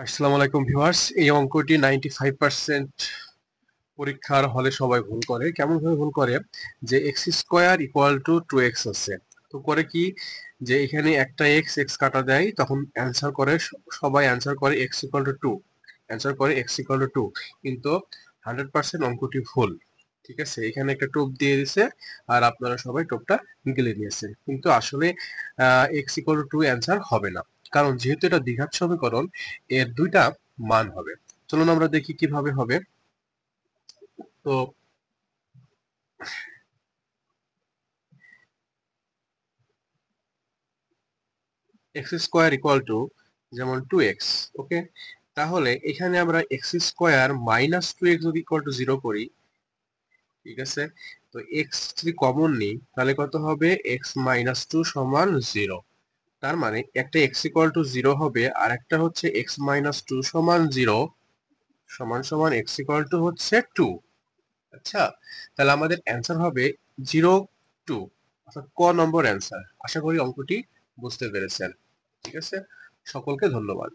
আসসালামু আলাইকুম ভিউয়ার্স, এই অঙ্কটি 95% পরীক্ষার হলে সবাই ভুল করে। কেমন ভাবে ভুল করে? যে x square equal to 2x আছে, তো করে কি যে এখানে একটা এক্স কাটা দেয়, তখন অ্যান্সার করে সবাই অ্যান্সার করে এক্স ইকুয়াল টু 2, অ্যান্সার করে এক্স ইকুয়াল টু 2, কিন্তু 100% অঙ্কটি ভুল। ঠিক আছে, এখানে একটা টোপ দিয়ে দিছে আর আপনারা সবাই টোপটা গিলে নিয়েছেন, কিন্তু আসলে এক্স ইকুয়াল টু 2 অ্যান্সার হবে না, কারণ যেহেতু এটা দ্বিঘাত সমীকরণ, এর দুইটা মান হবে। চলুন আমরা দেখি কিভাবে হবে। তো এক্স স্কোয়ার ইকুয়াল টু যেমন 2x, ওকে, তাহলে এখানে আমরা এক্স স্কোয়ার মাইনাস 2x যদি ইকুয়াল টু 0 করি, ঠিক আছে, তো এক্স যদি কমন নিই তাহলে কত হবে? এক্স মাইনাস 2 সমান 0। তার মানে একটা এক্স ইকুয়াল টু 0 হবে, আর একটা হচ্ছে এক্স মাইনাস 2 সমান 0 সমান সমান এক্স ইকুয়াল টু হচ্ছে 2। আচ্ছা, তাহলে আমাদের অ্যান্সার হবে 0, 2, অর্থাৎ ক নম্বর অ্যান্সার। আশা করি অঙ্কটি বুঝতে পেরেছেন। ঠিক আছে, সকলকে ধন্যবাদ।